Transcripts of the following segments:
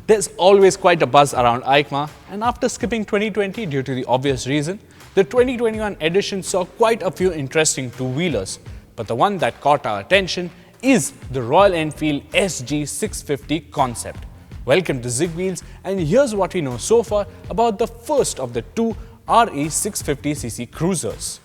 There's always quite a buzz around EICMA, and after skipping 2020 due to the obvious reason, the 2021 edition saw quite a few interesting two-wheelers. But the one that caught our attention is the Royal Enfield SG650 Concept. Welcome to Zigwheels, and here's what we know so far about the first of the two RE650cc cruisers.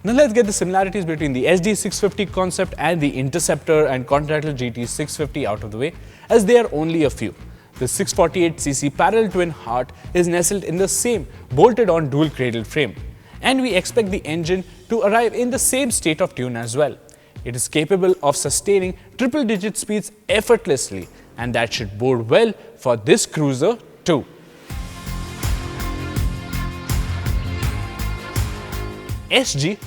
Now let's get the similarities between the SG650 Concept and the Interceptor and Continental GT650 out of the way, as they are only a few. The 648cc parallel twin heart is nestled in the same bolted-on dual cradle frame, and we expect the engine to arrive in the same state of tune as well. It is capable of sustaining triple-digit speeds effortlessly, and that should bode well for this cruiser too. SG,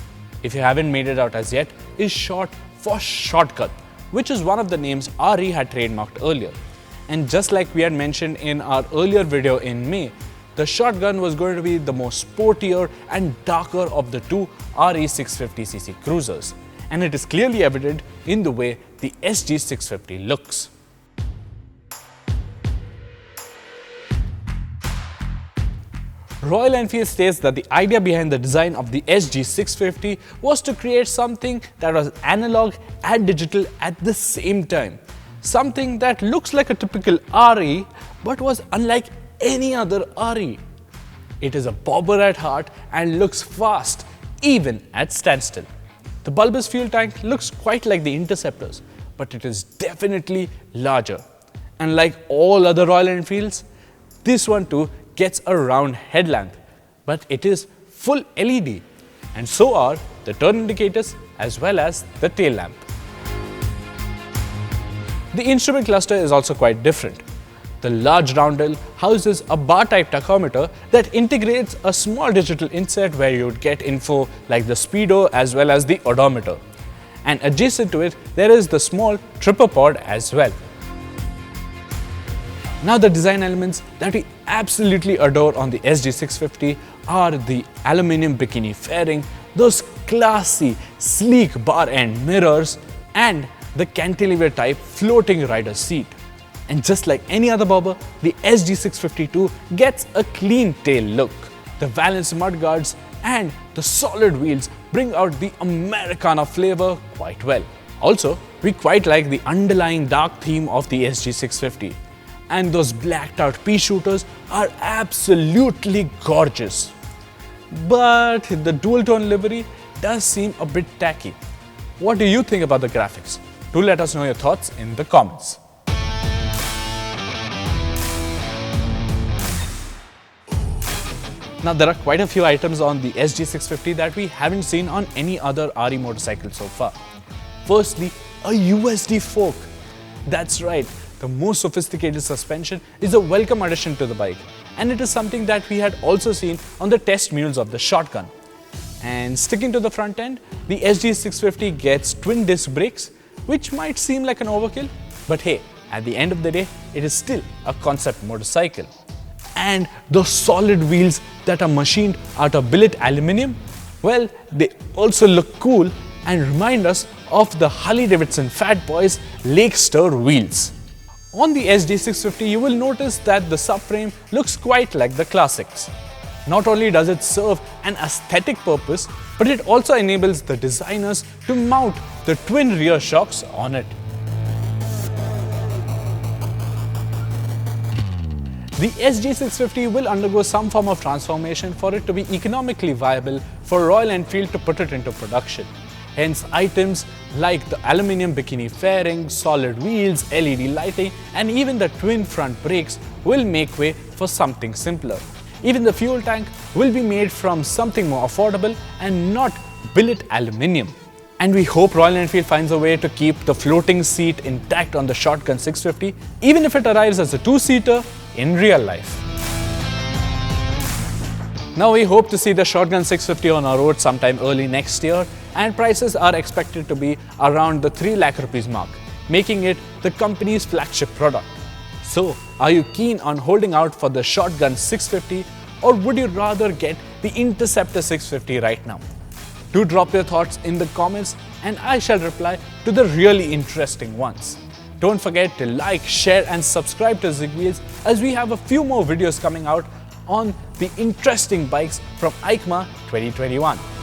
if you haven't made it out as yet, is short for shotgun, which is one of the names RE had trademarked earlier. And just like we had mentioned in our earlier video in May, the shotgun was going to be the most sportier and darker of the two RE650cc cruisers, and it is clearly evident in the way the SG650 looks. Royal Enfield states that the idea behind the design of the SG650 was to create something that was analog and digital at the same time. Something that looks like a typical RE but was unlike any other RE. It is a bobber at heart and looks fast even at standstill. The bulbous fuel tank looks quite like the Interceptors, but it is definitely larger. And like all other Royal Enfields, this one too gets a round headlamp, but it is full LED, and so are the turn indicators as well as the tail lamp. The instrument cluster is also quite different. The large roundel houses a bar-type tachometer that integrates a small digital insert where you would get info like the speedo as well as the odometer. And adjacent to it, there is the small tripper pod as well. Now the design elements that we absolutely adore on the SG650 are the aluminium bikini fairing, those classy, sleek bar end mirrors, and the cantilever type floating rider seat. And just like any other bobber, the SG652 gets a clean tail look. The Valence mudguards and the solid wheels bring out the Americana flavor quite well. Also, we quite like the underlying dark theme of the SG650. And those blacked out pea shooters are absolutely gorgeous. But the dual tone livery does seem a bit tacky. What do you think about the graphics? Do let us know your thoughts in the comments. Now there are quite a few items on the SG650 that we haven't seen on any other RE motorcycle so far. Firstly, a USD fork. That's right. The most sophisticated suspension is a welcome addition to the bike, and it is something that we had also seen on the test mules of the shotgun. And sticking to the front end, the SG650 gets twin disc brakes, which might seem like an overkill, but hey, at the end of the day, it is still a concept motorcycle. And those solid wheels that are machined out of billet aluminium, well, they also look cool and remind us of the Harley-Davidson Fat Boys Lake Stir wheels. On the SG650, you will notice that the subframe looks quite like the classics. Not only does it serve an aesthetic purpose, but it also enables the designers to mount the twin rear shocks on it. The SG650 will undergo some form of transformation for it to be economically viable for Royal Enfield to put it into production. Hence, items like the aluminium bikini fairing, solid wheels, LED lighting, and even the twin front brakes will make way for something simpler. Even the fuel tank will be made from something more affordable and not billet aluminium. And we hope Royal Enfield finds a way to keep the floating seat intact on the Shotgun 650, even if it arrives as a two-seater in real life. Now we hope to see the Shotgun 650 on our road sometime early next year, and prices are expected to be around the 3 lakh rupees mark, making it the company's flagship product. So, are you keen on holding out for the Shotgun 650, or would you rather get the Interceptor 650 right now? Do drop your thoughts in the comments and I shall reply to the really interesting ones. Don't forget to like, share and subscribe to Zigwheels as we have a few more videos coming out on the interesting bikes from EICMA 2021.